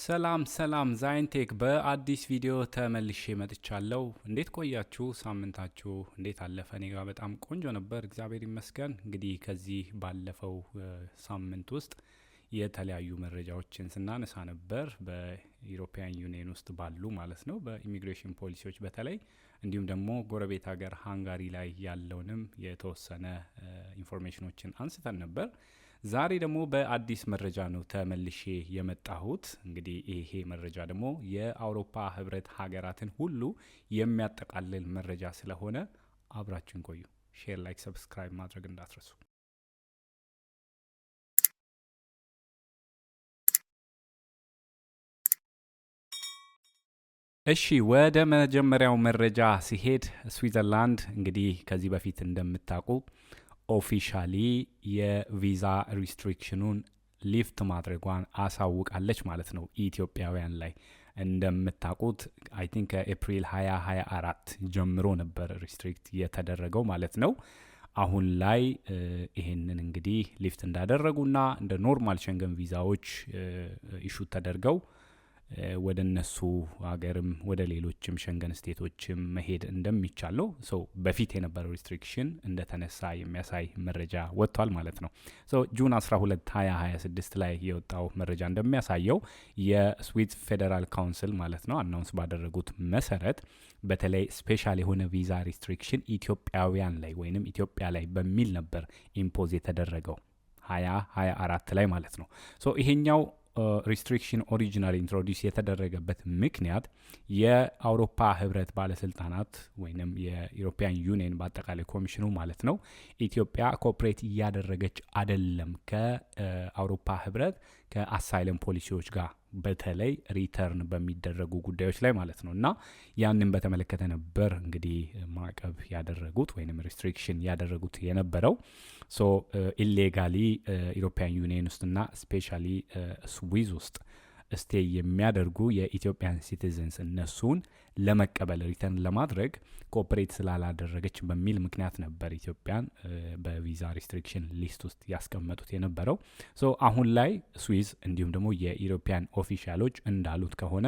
ሰላም ዛይንቴክ በአዲስ ቪዲዮ ተመልሼ መጥቻለሁ። እንዴት ቆያችሁ? ሳምንታችሁ እንዴት አለፈ? እኔ ጋር በጣም ቆንጆ ነበር፣ እግዚአብሔር ይመስገን። እንግዲህ ከዚህ ባለፈው ሳምንት ውስጥ የተለያዩ መረጃዎችን ስናነሳ ነበር፣ በኢሮፒያን ዩኒየን ውስጥ ባሉ ማለት ነው በኢሚግሬሽን ፖሊሲዎች በተለይ እንዲሁም ደግሞ ጎረቤት ሀገር ሃንጋሪ ላይ ያለውንም የተወሰነ ኢንፎርሜሽኖችን አንስተን ነበር። ዛሬ ደግሞ በአዲስ መረጃ ነው ተመልሼ የመጣሁት። እንግዲህ ይሄ መረጃ ደግሞ የአውሮፓ ህብረት ሀገራትን ሁሉ የሚያጠቃልል መረጃ ስለሆነ አብራችን ቆዩ። ሼር፣ ላይክ፣ ሰብስክራይብ ማድረግ እንዳትረሱ። እሺ፣ ወደ መጀመሪያው መረጃ ሲሄድ ስዊዘርላንድ እንግዲህ ከዚህ በፊት እንደምታውቁ ኦፊሻሊ የቪዛ ሪስትሪክሽኑን ሊፍት ማድረጓን አሳውቃለች ማለት ነው። ኢትዮጵያውያን ላይ እንደምታውቁት አይ ቲንክ ከኤፕሪል 2024 ጀምሮ ነበር ሪስትሪክት የተደረገው ማለት ነው። አሁን ላይ ይሄንን እንግዲህ ሊፍት እንዳደረጉና እንደ ኖርማል ሸንገን ቪዛዎች ኢሹ ተደርገው ወደ እነሱ ሀገርም ወደ ሌሎችም ሸንገን ስቴቶችም መሄድ እንደሚቻል ነው። በፊት የነበረው ሪስትሪክሽን እንደተነሳ የሚያሳይ መረጃ ወጥቷል ማለት ነው። ጁን 12 2026 ላይ የወጣው መረጃ እንደሚያሳየው የስዊስ ፌዴራል ካውንስል ማለት ነው አናውንስ ባደረጉት መሰረት በተለይ ስፔሻል የሆነ ቪዛ ሪስትሪክሽን ኢትዮጵያውያን ላይ ወይንም ኢትዮጵያ ላይ በሚል ነበር ኢምፖዝ የተደረገው 2024 ላይ ማለት ነው። ይሄኛው ሪስትሪክሽን ኦሪጂናል ኢንትሮዲውስ የተደረገበት ምክንያት የአውሮፓ ህብረት ባለስልጣናት ወይም የኢሮፒያን ዩኒየን በአጠቃላይ ኮሚሽኑ ማለት ነው ኢትዮጵያ ኮኦፕሬት እያደረገች አይደለም ከአውሮፓ ህብረት ከአሳይለም ፖሊሲዎች ጋር በተለይ ሪተርን በሚደረጉ ጉዳዮች ላይ ማለት ነው እና ያንን በተመለከተ ነበር እንግዲህ ማዕቀብ ያደረጉት ወይም ሪስትሪክሽን ያደረጉት የነበረው። ኢሌጋሊ ኢሮፒያን ዩኒየን ውስጥና ስፔሻሊ ስዊዝ ውስጥ ስቴ የሚያደርጉ የኢትዮጵያን ሲቲዝንስ እነሱን ለመቀበል ሪተርን ለማድረግ ኮኦፕሬት ስላላደረገች በሚል ምክንያት ነበር ኢትዮጵያን በቪዛ ሪስትሪክሽን ሊስት ውስጥ ያስቀመጡት የነበረው። አሁን ላይ ስዊዝ እንዲሁም ደግሞ የኢሮፒያን ኦፊሻሎች እንዳሉት ከሆነ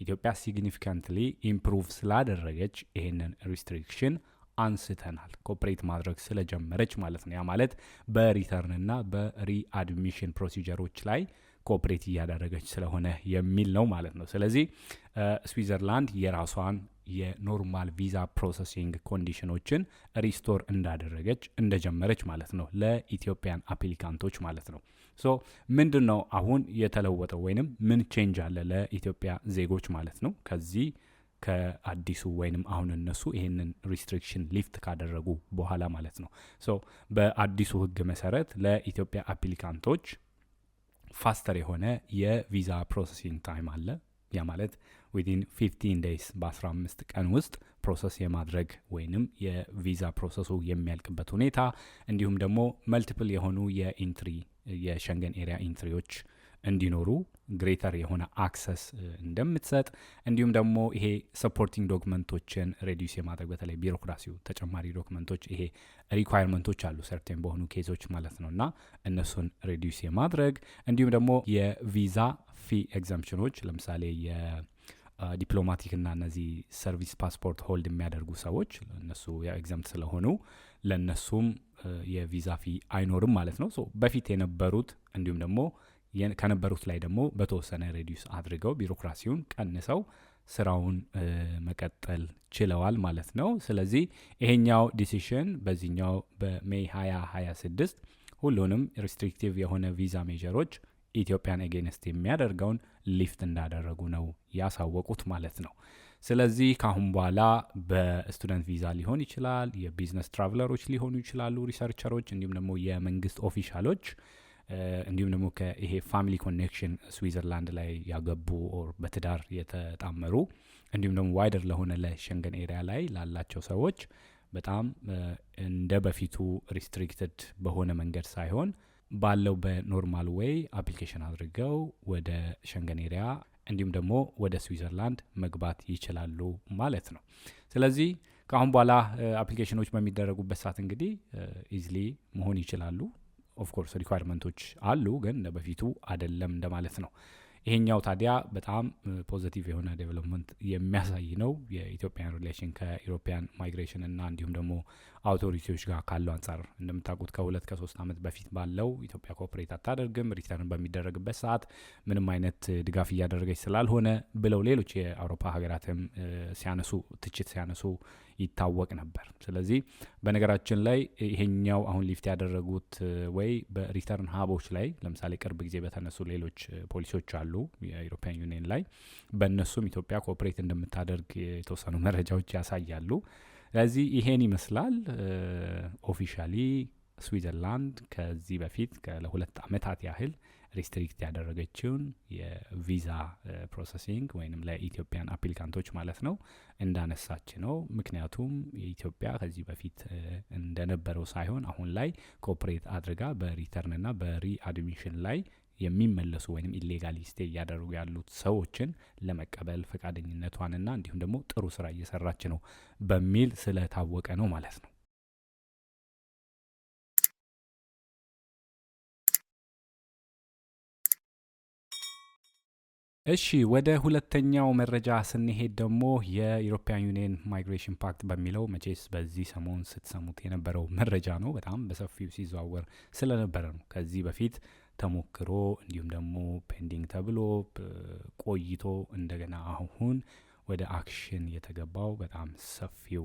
ኢትዮጵያ ሲግኒፊካንትሊ ኢምፕሩቭ ስላደረገች ይሄንን ሪስትሪክሽን አንስተናል፣ ኮኦፕሬት ማድረግ ስለጀመረች ማለት ነው። ያ ማለት በሪተርንና በሪአድሚሽን ፕሮሲጀሮች ላይ ኮኦፕሬት እያደረገች ስለሆነ የሚል ነው ማለት ነው። ስለዚህ ስዊዘርላንድ የራሷን የኖርማል ቪዛ ፕሮሰሲንግ ኮንዲሽኖችን ሪስቶር እንዳደረገች እንደጀመረች ማለት ነው ለኢትዮጵያን አፕሊካንቶች ማለት ነው። ምንድን ነው አሁን የተለወጠው ወይንም ምን ቼንጅ አለ ለኢትዮጵያ ዜጎች ማለት ነው ከዚህ ከአዲሱ ወይንም አሁን እነሱ ይሄንን ሪስትሪክሽን ሊፍት ካደረጉ በኋላ ማለት ነው። በአዲሱ ህግ መሰረት ለኢትዮጵያ አፕሊካንቶች ፋስተር የሆነ የቪዛ ፕሮሰሲንግ ታይም አለ። ያ ማለት ዊዲን 15 ዴይስ በ15 ቀን ውስጥ ፕሮሰስ የማድረግ ወይንም የቪዛ ፕሮሰሱ የሚያልቅበት ሁኔታ እንዲሁም ደግሞ መልቲፕል የሆኑ የሸንገን ኤሪያ ኢንትሪዎች እንዲኖሩ ግሬተር የሆነ አክሰስ እንደምትሰጥ እንዲሁም ደግሞ ይሄ ሰፖርቲንግ ዶክመንቶችን ሬዲዩስ የማድረግ በተለይ ቢሮክራሲው ተጨማሪ ዶክመንቶች ይሄ ሪኳየርመንቶች አሉ ሰርቴን በሆኑ ኬዞች ማለት ነው እና እነሱን ሬዲዩስ የማድረግ እንዲሁም ደግሞ የቪዛ ፊ ኤግዘምፕሽኖች ለምሳሌ የዲፕሎማቲክ እና እነዚህ ሰርቪስ ፓስፖርት ሆልድ የሚያደርጉ ሰዎች እነሱ ኤግዘምፕት ስለሆኑ ለእነሱም የቪዛ ፊ አይኖርም ማለት ነው። በፊት የነበሩት እንዲሁም ደግሞ ከነበሩት ላይ ደግሞ በተወሰነ ሬዲዩስ አድርገው ቢሮክራሲውን ቀንሰው ስራውን መቀጠል ችለዋል ማለት ነው። ስለዚህ ይሄኛው ዲሲሽን በዚህኛው በሜይ 2026 ሁሉንም ሪስትሪክቲቭ የሆነ ቪዛ ሜጀሮች ኢትዮጵያን ኤጌንስት የሚያደርገውን ሊፍት እንዳደረጉ ነው ያሳወቁት ማለት ነው። ስለዚህ ካሁን በኋላ በስቱደንት ቪዛ ሊሆን ይችላል፣ የቢዝነስ ትራቭለሮች ሊሆኑ ይችላሉ፣ ሪሰርቸሮች እንዲሁም ደግሞ የመንግስት ኦፊሻሎች እንዲሁም ደግሞ ከይሄ ፋሚሊ ኮኔክሽን ስዊዘርላንድ ላይ ያገቡ ኦር በትዳር የተጣመሩ እንዲሁም ደግሞ ዋይደር ለሆነ ለሸንገን ኤሪያ ላይ ላላቸው ሰዎች በጣም እንደ በፊቱ ሪስትሪክትድ በሆነ መንገድ ሳይሆን ባለው በኖርማል ዌይ አፕሊኬሽን አድርገው ወደ ሸንገን ኤሪያ እንዲሁም ደግሞ ወደ ስዊዘርላንድ መግባት ይችላሉ ማለት ነው። ስለዚህ ከአሁን በኋላ አፕሊኬሽኖች በሚደረጉበት ሰዓት እንግዲህ ኢዝሊ መሆን ይችላሉ። ኦፍኮርስ ሪኳየርመንቶች አሉ፣ ግን እንደ በፊቱ አይደለም እንደማለት ነው። ይሄኛው ታዲያ በጣም ፖዚቲቭ የሆነ ዴቨሎፕመንት የሚያሳይ ነው። የኢትዮጵያን ሪሌሽን ከኢሮፒያን ማይግሬሽን እና እንዲሁም ደግሞ አውቶሪቲዎች ጋር ካለው አንጻር እንደምታውቁት ከ2 ከ3 ዓመት በፊት ባለው ኢትዮጵያ ኮኦፕሬት አታደርግም ሪተርን በሚደረግበት ሰዓት ምንም አይነት ድጋፍ እያደረገች ስላልሆነ ብለው ሌሎች የአውሮፓ ሀገራትም ትችት ሲያነሱ ይታወቅ ነበር። ስለዚህ በነገራችን ላይ ይሄኛው አሁን ሊፍት ያደረጉት ወይ በሪተርን ሀቦች ላይ ለምሳሌ ቅርብ ጊዜ በተነሱ ሌሎች ፖሊሲዎች አሉ የኢሮፒያን ዩኒየን ላይ በእነሱም ኢትዮጵያ ኮኦፕሬት እንደምታደርግ የተወሰኑ መረጃዎች ያሳያሉ። ስለዚህ ይሄን ይመስላል። ኦፊሻሊ ስዊዘርላንድ ከዚህ በፊት ለ2 ዓመታት ያህል ሪስትሪክት ያደረገችውን የቪዛ ፕሮሰሲንግ ወይም ለኢትዮጵያን አፕሊካንቶች ማለት ነው እንዳነሳች ነው። ምክንያቱም የኢትዮጵያ ከዚህ በፊት እንደነበረው ሳይሆን አሁን ላይ ኮኦፕሬት አድርጋ በሪተርንና በሪአድሚሽን ላይ የሚመለሱ ወይም ኢሌጋሊ ስቴይ እያደረጉ ያሉት ሰዎችን ለመቀበል ፈቃደኝነቷንና እንዲሁም ደግሞ ጥሩ ስራ እየሰራች ነው በሚል ስለታወቀ ነው ማለት ነው። እሺ ወደ ሁለተኛው መረጃ ስንሄድ ደግሞ የኢሮፒያን ዩኒየን ማይግሬሽን ፓክት በሚለው መቼስ በዚህ ሰሞን ስትሰሙት የነበረው መረጃ ነው። በጣም በሰፊው ሲዘዋወር ስለነበረ ነው። ከዚህ በፊት ተሞክሮ እንዲሁም ደግሞ ፔንዲንግ ተብሎ ቆይቶ እንደገና አሁን ወደ አክሽን የተገባው በጣም ሰፊው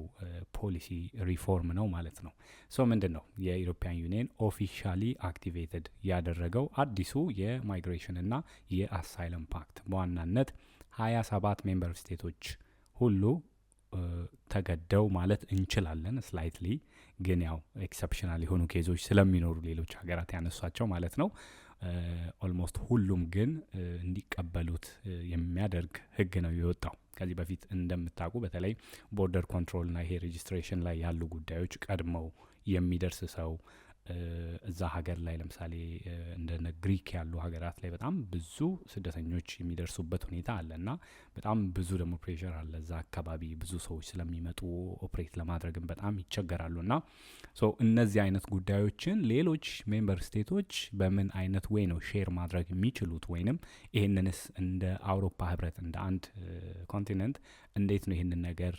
ፖሊሲ ሪፎርም ነው ማለት ነው። ሶ ምንድን ነው የኢሮፒያን ዩኒየን ኦፊሻሊ አክቲቬትድ ያደረገው አዲሱ የማይግሬሽን እና የአሳይለም ፓክት በዋናነት 27 ሜምበር ስቴቶች ሁሉ ተገደው ማለት እንችላለን ስላይትሊ ግን ያው ኤክሰፕሽናል የሆኑ ኬዞች ስለሚኖሩ ሌሎች ሀገራት ያነሷቸው ማለት ነው። ኦልሞስት ሁሉም ግን እንዲቀበሉት የሚያደርግ ህግ ነው የወጣው። ከዚህ በፊት እንደምታውቁ በተለይ ቦርደር ኮንትሮል ና ይሄ ሬጂስትሬሽን ላይ ያሉ ጉዳዮች ቀድመው የሚደርስ ሰው እዛ ሀገር ላይ ለምሳሌ እንደነ ግሪክ ያሉ ሀገራት ላይ በጣም ብዙ ስደተኞች የሚደርሱበት ሁኔታ አለ እና በጣም ብዙ ደግሞ ፕሬሸር አለ እዛ አካባቢ ብዙ ሰዎች ስለሚመጡ ኦፕሬት ለማድረግም በጣም ይቸገራሉ እና እነዚህ አይነት ጉዳዮችን ሌሎች ሜምበር ስቴቶች በምን አይነት ወይ ነው ሼር ማድረግ የሚችሉት ወይንም ይህንንስ እንደ አውሮፓ ህብረት እንደ አንድ ኮንቲነንት እንዴት ነው ይህንን ነገር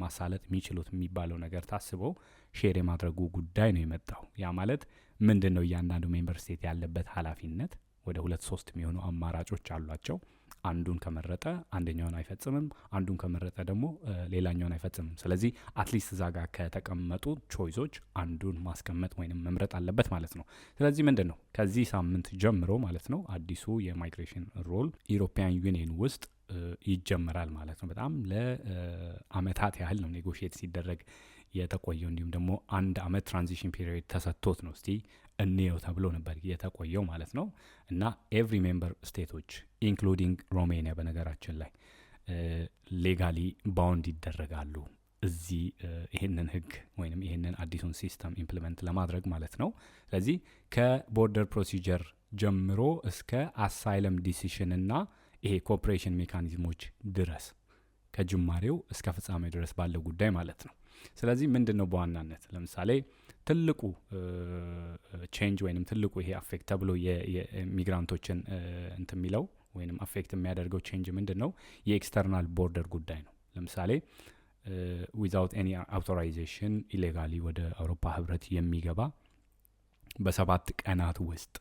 ማሳለጥ የሚችሉት የሚባለው ነገር ታስበው ሼር የማድረጉ ጉዳይ ነው የመጣው። ያ ማለት ምንድን ነው እያንዳንዱ ሜምበር ስቴት ያለበት ኃላፊነት ወደ 2-3 የሚሆኑ አማራጮች አሏቸው። አንዱን ከመረጠ አንደኛውን አይፈጽምም፣ አንዱን ከመረጠ ደግሞ ሌላኛውን አይፈጽምም። ስለዚህ አትሊስት እዛ ጋር ከተቀመጡ ቾይሶች አንዱን ማስቀመጥ ወይንም መምረጥ አለበት ማለት ነው። ስለዚህ ምንድን ነው ከዚህ ሳምንት ጀምሮ ማለት ነው አዲሱ የማይግሬሽን ሮል ኢሮፒያን ዩኒየን ውስጥ ይጀመራል ማለት ነው። በጣም ለአመታት ያህል ነው ኔጎሽየት ሲደረግ የተቆየው። እንዲሁም ደግሞ 1 አመት ትራንዚሽን ፒሪየድ ተሰጥቶት ነው እስቲ እንየው ተብሎ ነበር የተቆየው ማለት ነው። እና ኤቭሪ ሜምበር ስቴቶች ኢንክሉዲንግ ሮሜኒያ በነገራችን ላይ ሌጋሊ ባውንድ ይደረጋሉ እዚህ ይህንን ህግ ወይም ይህንን አዲሱን ሲስተም ኢምፕሊመንት ለማድረግ ማለት ነው። ስለዚህ ከቦርደር ፕሮሲጀር ጀምሮ እስከ አሳይለም ዲሲሽን እና ይሄ ኮኦፕሬሽን ሜካኒዝሞች ድረስ ከጅማሬው እስከ ፍጻሜ ድረስ ባለው ጉዳይ ማለት ነው። ስለዚህ ምንድነው በዋናነት ለምሳሌ ትልቁ ቼንጅ ወይንም ትልቁ ይሄ አፌክት ተብሎ የሚግራንቶችን የሚለው ወይንም አፌክት የሚያደርገው ቼንጅ ምንድነው የኤክስተርናል ቦርደር ጉዳይ ነው። ለምሳሌ ዊዛውት ኤኒ አውቶራይዜሽን ኢሌጋሊ ወደ አውሮፓ ህብረት የሚገባ በ7 ቀናት ውስጥ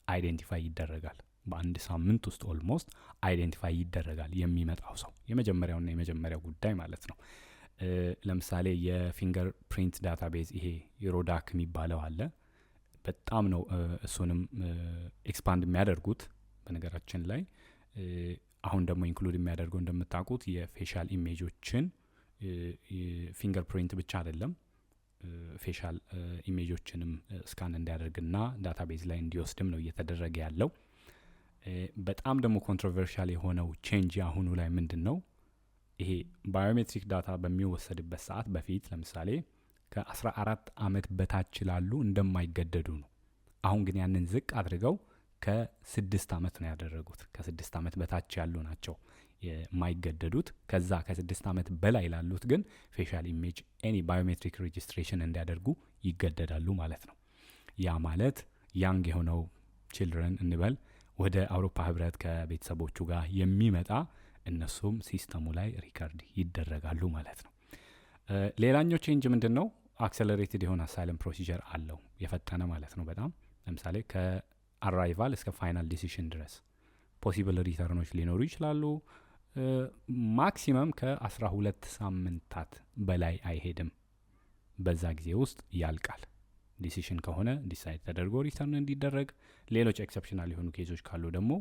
አይዴንቲፋይ ይደረጋል። በአንድ ሳምንት ውስጥ ኦልሞስት አይዴንቲፋይ ይደረጋል የሚመጣው ሰው የመጀመሪያውና የመጀመሪያው ጉዳይ ማለት ነው። ለምሳሌ የፊንገር ፕሪንት ዳታቤዝ ይሄ ዩሮዳክ የሚባለው አለ። በጣም ነው እሱንም ኤክስፓንድ የሚያደርጉት በነገራችን ላይ አሁን ደግሞ ኢንክሉድ የሚያደርገው እንደምታውቁት የፌሻል ኢሜጆችን ፊንገር ፕሪንት ብቻ አይደለም ፌሻል ኢሜጆችንም ስካን እንዲያደርግና ዳታቤዝ ላይ እንዲወስድም ነው እየተደረገ ያለው። በጣም ደግሞ ኮንትሮቨርሻል የሆነው ቼንጅ አሁኑ ላይ ምንድን ነው ይሄ ባዮሜትሪክ ዳታ በሚወሰድበት ሰዓት በፊት ለምሳሌ ከ14 አመት በታች ላሉ እንደማይገደዱ ነው። አሁን ግን ያንን ዝቅ አድርገው ከ6 አመት ነው ያደረጉት። ከ6 አመት በታች ያሉ ናቸው የማይገደዱት። ከዛ ከ6 አመት በላይ ላሉት ግን ፌሻል ኢሜጅ ኤኒ ባዮሜትሪክ ሬጂስትሬሽን እንዲያደርጉ ይገደዳሉ ማለት ነው። ያ ማለት ያንግ የሆነው ችልድረን እንበል ወደ አውሮፓ ህብረት ከቤተሰቦቹ ጋር የሚመጣ እነሱም ሲስተሙ ላይ ሪከርድ ይደረጋሉ ማለት ነው። ሌላኛው ቼንጅ ምንድን ነው? አክሰለሬትድ የሆነ አሳይለም ፕሮሲጀር አለው፣ የፈጠነ ማለት ነው በጣም። ለምሳሌ ከአራይቫል እስከ ፋይናል ዲሲሽን ድረስ ፖሲብል ሪተርኖች ሊኖሩ ይችላሉ። ማክሲመም ከ12 ሳምንታት በላይ አይሄድም። በዛ ጊዜ ውስጥ ያልቃል። ዲሲሽን ከሆነ ዲሳይድ ተደርጎ ሪተርን እንዲደረግ፣ ሌሎች ኤክሰፕሽናል የሆኑ ኬዞች ካሉ ደግሞ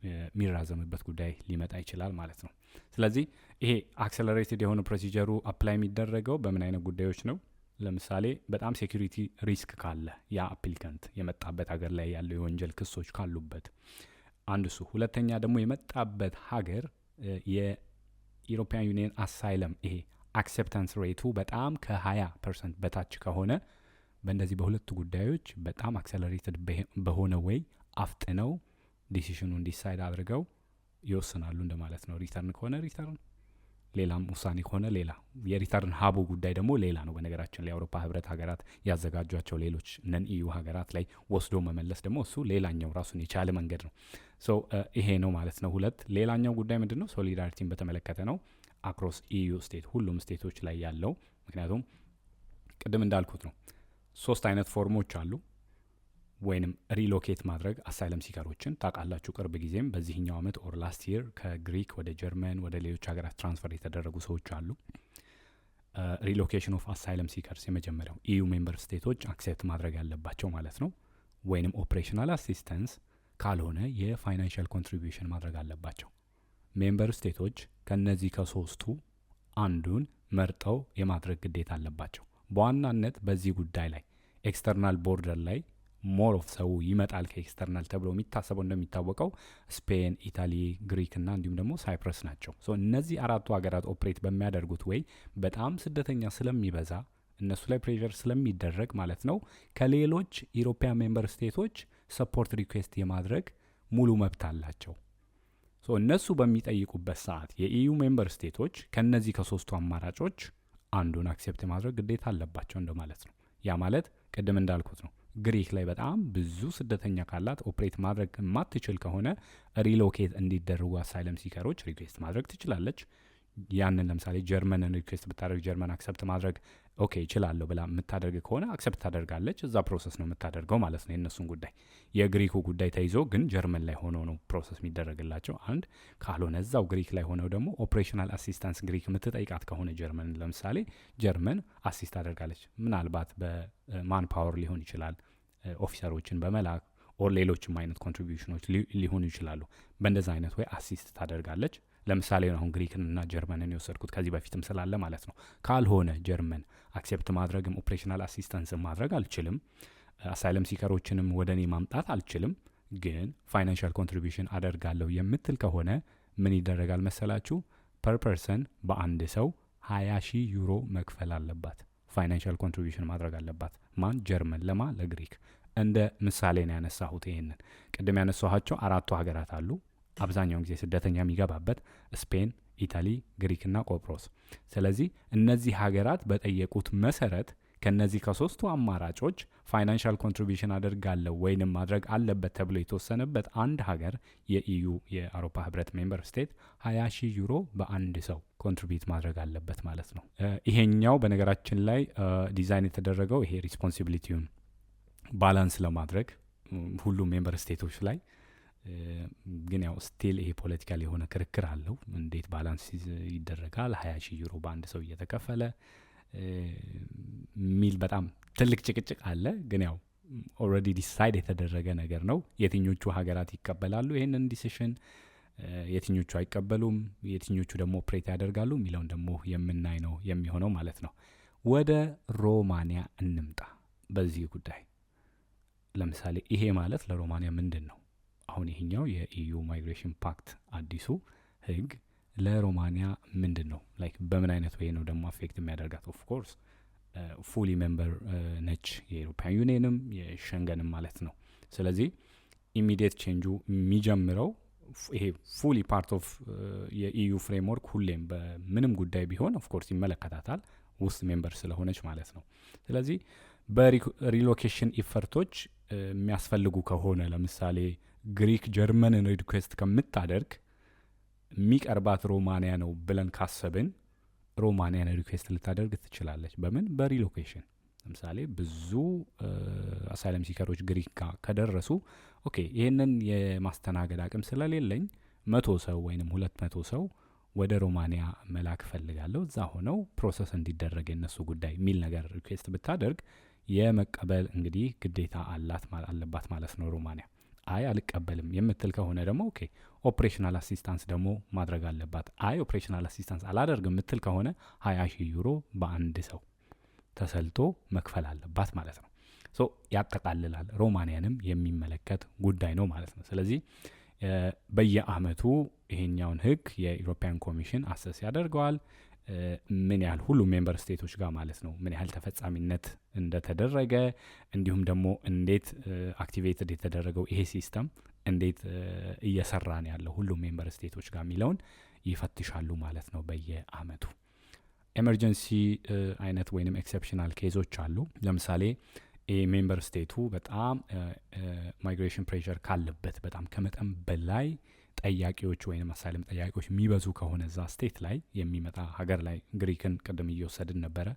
የሚራዘምበት ጉዳይ ሊመጣ ይችላል ማለት ነው። ስለዚህ ይሄ አክሰለሬትድ የሆነ ፕሮሲጀሩ አፕላይ የሚደረገው በምን አይነት ጉዳዮች ነው? ለምሳሌ በጣም ሴኩሪቲ ሪስክ ካለ ያ አፕሊካንት የመጣበት ሀገር ላይ ያለው የወንጀል ክሶች ካሉበት አንድ እሱ። ሁለተኛ ደግሞ የመጣበት ሀገር የኢሮፒያን ዩኒየን አሳይለም ይሄ አክሴፕታንስ ሬቱ በጣም ከ20% በታች ከሆነ በእንደዚህ በሁለቱ ጉዳዮች በጣም አክሰለሬትድ በሆነ ወይ አፍጥነው ዲሲሽኑን ዲሳይድ አድርገው ይወስናሉ እንደማለት ነው። ሪተርን ከሆነ ሪተርን፣ ሌላም ውሳኔ ከሆነ ሌላ። የሪተርን ሀቡ ጉዳይ ደግሞ ሌላ ነው። በነገራችን ላይ የአውሮፓ ህብረት ሀገራት ያዘጋጇቸው ሌሎች ነን ኢዩ ሀገራት ላይ ወስዶ መመለስ ደግሞ እሱ ሌላኛው ራሱን የቻለ መንገድ ነው። ይሄ ነው ማለት ነው። ሌላኛው ጉዳይ ምንድን ነው? ሶሊዳሪቲን በተመለከተ ነው። አክሮስ ኢዩ ስቴት ሁሉም ስቴቶች ላይ ያለው። ምክንያቱም ቅድም እንዳልኩት ነው 3 አይነት ፎርሞች አሉ። ወይንም ሪሎኬት ማድረግ አሳይለም ሲከሮችን ታውቃላችሁ። ቅርብ ጊዜም በዚህኛው ዓመት ኦር ላስት ይር ከግሪክ ወደ ጀርመን ወደ ሌሎች ሀገራት ትራንስፈር የተደረጉ ሰዎች አሉ። ሪሎኬሽን ኦፍ አሳይለም ሲከርስ የመጀመሪያው ኢዩ ሜምበር ስቴቶች አክሴፕት ማድረግ ያለባቸው ማለት ነው። ወይንም ኦፕሬሽናል አሲስተንስ ካልሆነ የፋይናንሻል ኮንትሪቢዩሽን ማድረግ አለባቸው። ሜምበር ስቴቶች ከነዚህ ከሶስቱ አንዱን መርጠው የማድረግ ግዴታ አለባቸው። በዋናነት በዚህ ጉዳይ ላይ ኤክስተርናል ቦርደር ላይ ሞር ኦፍ ሰው ይመጣል ከኤክስተርናል ተብሎ የሚታሰበው እንደሚታወቀው ስፔን፣ ኢታሊ፣ ግሪክ እና እንዲሁም ደግሞ ሳይፕረስ ናቸው። እነዚህ 4ቱ ሀገራት ኦፕሬት በሚያደርጉት ወይ በጣም ስደተኛ ስለሚበዛ እነሱ ላይ ፕሬዠር ስለሚደረግ ማለት ነው ከሌሎች ኢሮፒያን ሜምበር ስቴቶች ሰፖርት ሪኩዌስት የማድረግ ሙሉ መብት አላቸው። እነሱ በሚጠይቁበት ሰዓት የኢዩ ሜምበር ስቴቶች ከነዚህ ከሶስቱ አማራጮች አንዱን አክሴፕት የማድረግ ግዴታ አለባቸው እንደማለት ነው። ያ ማለት ቅድም እንዳልኩት ነው ግሪክ ላይ በጣም ብዙ ስደተኛ ካላት ኦፕሬት ማድረግ የማትችል ከሆነ ሪሎኬት እንዲደረጉ አሳይለም ሲከሮች ሪኩዌስት ማድረግ ትችላለች። ያንን ለምሳሌ ጀርመንን ሪኩዌስት ብታደርግ ጀርመን አክሰፕት ማድረግ ኦኬ ይችላለሁ ብላ የምታደርግ ከሆነ አክሰፕት ታደርጋለች። እዛ ፕሮሰስ ነው የምታደርገው ማለት ነው የእነሱን ጉዳይ። የግሪኩ ጉዳይ ተይዞ ግን ጀርመን ላይ ሆነው ነው ፕሮሰስ የሚደረግላቸው። አንድ ካልሆነ እዛው ግሪክ ላይ ሆነው ደግሞ ኦፕሬሽናል አሲስታንስ ግሪክ የምትጠይቃት ከሆነ ጀርመን ለምሳሌ ጀርመን አሲስት ታደርጋለች። ምናልባት በማን ፓወር ሊሆን ይችላል፣ ኦፊሰሮችን በመላክ ኦር ሌሎችም አይነት ኮንትሪቢዩሽኖች ሊሆኑ ይችላሉ። በእንደዛ አይነት ወይ አሲስት ታደርጋለች። ለምሳሌ አሁን ግሪክንና ጀርመንን የወሰድኩት ከዚህ በፊትም ስላለ ማለት ነው። ካልሆነ ጀርመን አክሴፕት ማድረግም ኦፕሬሽናል አሲስታንስም ማድረግ አልችልም፣ አሳይለም ሲከሮችንም ወደ እኔ ማምጣት አልችልም፣ ግን ፋይናንሻል ኮንትሪቢዩሽን አደርጋለሁ የምትል ከሆነ ምን ይደረጋል መሰላችሁ? ፐር ፐርሰን በአንድ ሰው 20,000 ዩሮ መክፈል አለባት። ፋይናንሻል ኮንትሪቢዩሽን ማድረግ አለባት። ማን? ጀርመን። ለማ? ለግሪክ። እንደ ምሳሌ ነው ያነሳሁት። ይሄንን ቅድም ያነሳኋቸው 4ቱ ሀገራት አሉ አብዛኛውን ጊዜ ስደተኛ የሚገባበት ስፔን፣ ኢታሊ፣ ግሪክና ቆጵሮስ። ስለዚህ እነዚህ ሀገራት በጠየቁት መሰረት ከነዚህ ከሶስቱ አማራጮች ፋይናንሻል ኮንትሪቢዩሽን አደርጋለሁ ወይንም ማድረግ አለበት ተብሎ የተወሰነበት አንድ ሀገር የኢዩ የአውሮፓ ህብረት ሜምበር ስቴት 20,000 ዩሮ በአንድ ሰው ኮንትሪቢዩት ማድረግ አለበት ማለት ነው። ይሄኛው በነገራችን ላይ ዲዛይን የተደረገው ይሄ ሪስፖንሲቢሊቲውን ባላንስ ለማድረግ ሁሉም ሜምበር ስቴቶች ላይ ግን ያው ስቲል ይሄ ፖለቲካል የሆነ ክርክር አለው። እንዴት ባላንስ ይደረጋል 20,000 ዩሮ በአንድ ሰው እየተከፈለ ሚል በጣም ትልቅ ጭቅጭቅ አለ። ግን ያው ኦልሬዲ ዲሳይድ የተደረገ ነገር ነው። የትኞቹ ሀገራት ይቀበላሉ ይሄንን ዲሲሽን፣ የትኞቹ አይቀበሉም፣ የትኞቹ ደግሞ ኦፕሬት ያደርጋሉ የሚለውን ደግሞ የምናይ ነው የሚሆነው ማለት ነው። ወደ ሮማኒያ እንምጣ በዚህ ጉዳይ። ለምሳሌ ይሄ ማለት ለሮማኒያ ምንድን ነው? አሁን ይሄኛው የኢዩ ማይግሬሽን ፓክት አዲሱ ህግ ለሮማኒያ ምንድን ነው? ላይክ በምን አይነት ወይ ነው ደግሞ አፌክት የሚያደርጋት? ኦፍ ኮርስ ፉሊ ሜምበር ነች የኢሮፒያን ዩኒየንም የሸንገንም ማለት ነው። ስለዚህ ኢሚዲየት ቼንጁ የሚጀምረው ይሄ ፉሊ ፓርት ኦፍ የኢዩ ፍሬምወርክ ሁሌም በምንም ጉዳይ ቢሆን ኦፍ ኮርስ ይመለከታታል ውስጥ ሜምበር ስለሆነች ማለት ነው። ስለዚህ በሪሎኬሽን ኢፈርቶች የሚያስፈልጉ ከሆነ ለምሳሌ ግሪክ ጀርመንን ሪኩዌስት ከምታደርግ የሚቀርባት ሮማኒያ ነው ብለን ካሰብን ሮማኒያን ሪኩዌስት ልታደርግ ትችላለች። በምን? በሪሎኬሽን። ለምሳሌ ብዙ አሳይለም ሲከሮች ግሪክ ጋር ከደረሱ ኦኬ ይህንን የማስተናገድ አቅም ስለሌለኝ 100 ሰው ወይንም 200 ሰው ወደ ሮማኒያ መላክ ፈልጋለሁ፣ እዛ ሆነው ፕሮሰስ እንዲደረግ የነሱ ጉዳይ የሚል ነገር ሪኩዌስት ብታደርግ የመቀበል እንግዲህ ግዴታ አለባት ማለት ነው ሮማኒያ። አይ አልቀበልም የምትል ከሆነ ደግሞ ኦኬ ኦፕሬሽናል አሲስታንስ ደግሞ ማድረግ አለባት። አይ ኦፕሬሽናል አሲስታንስ አላደርግ የምትል ከሆነ 20,000 ዩሮ በአንድ ሰው ተሰልቶ መክፈል አለባት ማለት ነው። ሶ ያጠቃልላል። ሮማኒያንም የሚመለከት ጉዳይ ነው ማለት ነው። ስለዚህ በየአመቱ ይሄኛውን ህግ የኢሮፒያን ኮሚሽን አሰስ ያደርገዋል። ምን ያህል ሁሉም ሜምበር ስቴቶች ጋር ማለት ነው ምን ያህል ተፈጻሚነት እንደተደረገ እንዲሁም ደግሞ እንዴት አክቲቬትድ የተደረገው ይሄ ሲስተም እንዴት እየሰራ ነው ያለው ሁሉም ሜምበር ስቴቶች ጋር የሚለውን ይፈትሻሉ ማለት ነው በየአመቱ። ኤመርጀንሲ አይነት ወይንም ኤክሰፕሽናል ኬዞች አሉ። ለምሳሌ ሜምበር ስቴቱ በጣም ማይግሬሽን ፕሬሸር ካለበት በጣም ከመጠን በላይ ጠያቂዎች ወይም አሳይለም ጠያቂዎች የሚበዙ ከሆነ እዛ ስቴት ላይ የሚመጣ ሀገር ላይ ግሪክን ቅድም እየወሰድን ነበረ፣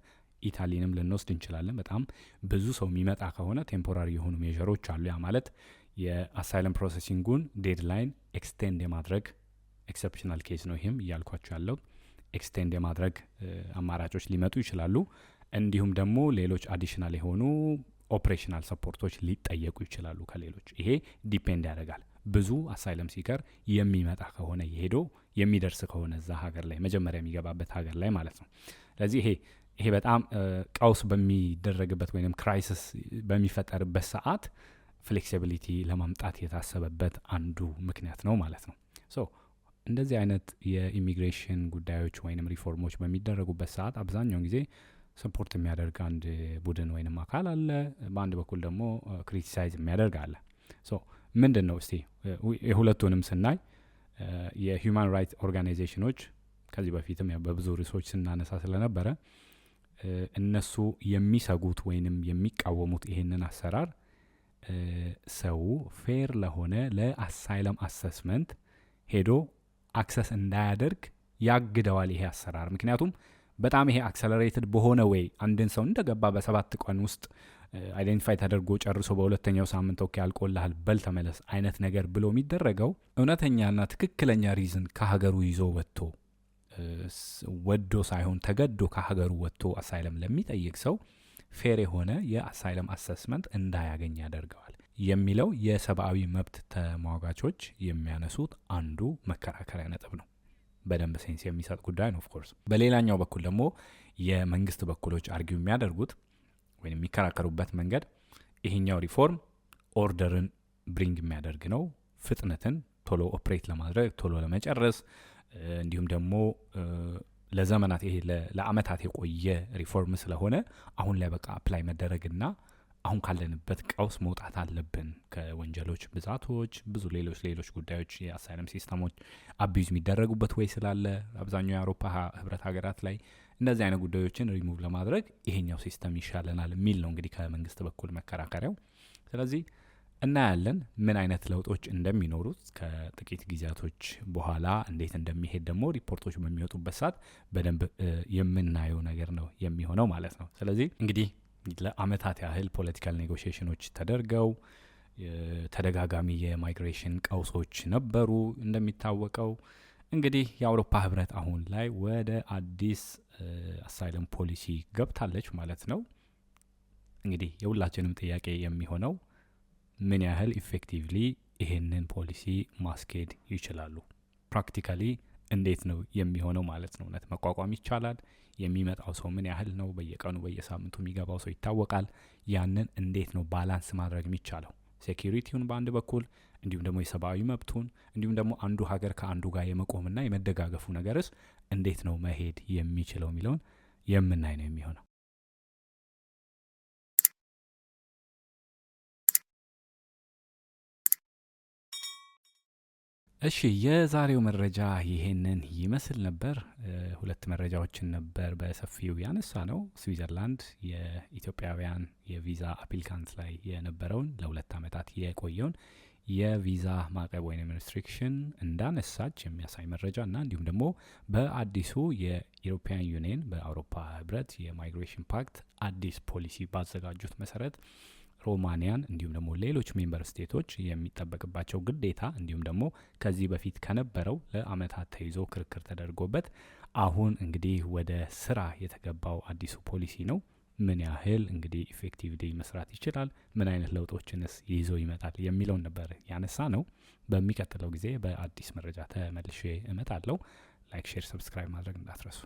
ኢታሊንም ልንወስድ እንችላለን። በጣም ብዙ ሰው የሚመጣ ከሆነ ቴምፖራሪ የሆኑ ሜዥሮች አሉ። ያ ማለት የአሳይለም ፕሮሰሲንጉን ዴድላይን ኤክስቴንድ የማድረግ ኤክሰፕሽናል ኬዝ ነው። ይህም እያልኳቸው ያለው ኤክስቴንድ የማድረግ አማራጮች ሊመጡ ይችላሉ። እንዲሁም ደግሞ ሌሎች አዲሽናል የሆኑ ኦፕሬሽናል ሰፖርቶች ሊጠየቁ ይችላሉ ከሌሎች። ይሄ ዲፔንድ ያደርጋል። ብዙ አሳይለም ሲከር የሚመጣ ከሆነ የሄዶ የሚደርስ ከሆነ እዛ ሀገር ላይ መጀመሪያ የሚገባበት ሀገር ላይ ማለት ነው። ስለዚህ ይሄ በጣም ቀውስ በሚደረግበት ወይም ክራይሲስ በሚፈጠርበት ሰዓት ፍሌክሲቢሊቲ ለማምጣት የታሰበበት አንዱ ምክንያት ነው ማለት ነው። ሶ እንደዚህ አይነት የኢሚግሬሽን ጉዳዮች ወይም ሪፎርሞች በሚደረጉበት ሰዓት አብዛኛውን ጊዜ ሰፖርት የሚያደርግ አንድ ቡድን ወይንም አካል አለ። በአንድ በኩል ደግሞ ክሪቲሳይዝ የሚያደርግ አለ። ሶ ምንድን ነው እስቲ የሁለቱንም ስናይ የሂውማን ራይትስ ኦርጋናይዜሽኖች ከዚህ በፊትም በብዙ ርዕሶች ስናነሳ ስለነበረ እነሱ የሚሰጉት ወይንም የሚቃወሙት ይሄንን አሰራር ሰው ፌር ለሆነ ለአሳይለም አሰስመንት ሄዶ አክሰስ እንዳያደርግ ያግደዋል ይሄ አሰራር። ምክንያቱም በጣም ይሄ አክሰለሬትድ በሆነ ወይ አንድን ሰው እንደገባ በ7 ቀን ውስጥ አይዴንቲፋይ ተደርጎ ጨርሶ በሁለተኛው ሳምንት ኦኬ አልቆልሃል በል ተመለስ አይነት ነገር ብሎ የሚደረገው እውነተኛና ትክክለኛ ሪዝን ከሀገሩ ይዞ ወጥቶ ወዶ ሳይሆን ተገዶ ከሀገሩ ወጥቶ አሳይለም ለሚጠይቅ ሰው ፌር የሆነ የአሳይለም አሰስመንት እንዳያገኝ ያደርገዋል የሚለው የሰብአዊ መብት ተሟጋቾች የሚያነሱት አንዱ መከራከሪያ ነጥብ ነው። በደንብ ሴንስ የሚሰጥ ጉዳይ ነው ኦፍኮርስ። በሌላኛው በኩል ደግሞ የመንግስት በኩሎች አርጊው የሚያደርጉት ወይም የሚከራከሩበት መንገድ ይሄኛው ሪፎርም ኦርደርን ብሪንግ የሚያደርግ ነው፣ ፍጥነትን ቶሎ ኦፕሬት ለማድረግ ቶሎ ለመጨረስ እንዲሁም ደግሞ ለዘመናት ይሄ ለአመታት የቆየ ሪፎርም ስለሆነ አሁን ላይ በቃ አፕላይ መደረግና አሁን ካለንበት ቀውስ መውጣት አለብን። ከወንጀሎች ብዛቶች፣ ብዙ ሌሎች ጉዳዮች የአሳይለም ሲስተሞች አቢዩዝ የሚደረጉበት ወይ ስላለ አብዛኛው የአውሮፓ ህብረት ሀገራት ላይ እንደዚህ አይነት ጉዳዮችን ሪሙቭ ለማድረግ ይሄኛው ሲስተም ይሻለናል የሚል ነው እንግዲህ ከመንግስት በኩል መከራከሪያው። ስለዚህ እናያለን ምን አይነት ለውጦች እንደሚኖሩት ከጥቂት ጊዜያቶች በኋላ እንዴት እንደሚሄድ ደግሞ ሪፖርቶች በሚወጡበት ሰዓት በደንብ የምናየው ነገር ነው የሚሆነው ማለት ነው። ስለዚህ እንግዲህ ለአመታት ያህል ፖለቲካል ኔጎሽዬሽኖች ተደርገው ተደጋጋሚ የማይግሬሽን ቀውሶች ነበሩ። እንደሚታወቀው እንግዲህ የአውሮፓ ህብረት አሁን ላይ ወደ አዲስ አሳይለም ፖሊሲ ገብታለች ማለት ነው። እንግዲህ የሁላችንም ጥያቄ የሚሆነው ምን ያህል ኢፌክቲቭሊ ይሄንን ፖሊሲ ማስኬድ ይችላሉ? ፕራክቲካሊ እንዴት ነው የሚሆነው ማለት ነው? እውነት መቋቋም ይቻላል? የሚመጣው ሰው ምን ያህል ነው? በየቀኑ በየሳምንቱ የሚገባው ሰው ይታወቃል። ያንን እንዴት ነው ባላንስ ማድረግ የሚቻለው? ሴኪሪቲውን በአንድ በኩል እንዲሁም ደግሞ የሰብአዊ መብቱን እንዲሁም ደግሞ አንዱ ሀገር ከአንዱ ጋር የመቆምና የመደጋገፉ ነገርስ እንዴት ነው መሄድ የሚችለው የሚለውን የምናይ ነው የሚሆነው። እሺ የዛሬው መረጃ ይሄንን ይመስል ነበር። 2 መረጃዎችን ነበር በሰፊው ያነሳ ነው። ስዊዘርላንድ የኢትዮጵያውያን የቪዛ አፕሊካንት ላይ የነበረውን ለ2 ዓመታት የቆየውን የቪዛ ማዕቀብ ወይም ሪስትሪክሽን እንዳነሳች የሚያሳይ መረጃ እና እንዲሁም ደግሞ በአዲሱ የኢሮፒያን ዩኒየን በአውሮፓ ህብረት የማይግሬሽን ፓክት አዲስ ፖሊሲ ባዘጋጁት መሰረት ሮማኒያን እንዲሁም ደግሞ ሌሎች ሜምበር ስቴቶች የሚጠበቅባቸው ግዴታ እንዲሁም ደግሞ ከዚህ በፊት ከነበረው ለአመታት ተይዞ ክርክር ተደርጎበት አሁን እንግዲህ ወደ ስራ የተገባው አዲሱ ፖሊሲ ነው። ምን ያህል እንግዲህ ኢፌክቲቭሊ መስራት ይችላል፣ ምን አይነት ለውጦችንስ ይዞ ይመጣል የሚለውን ነበር ያነሳ ነው። በሚቀጥለው ጊዜ በአዲስ መረጃ ተመልሼ እመጣለሁ። ላይክ፣ ሼር፣ ሰብስክራይብ ማድረግ እንዳትረሱ።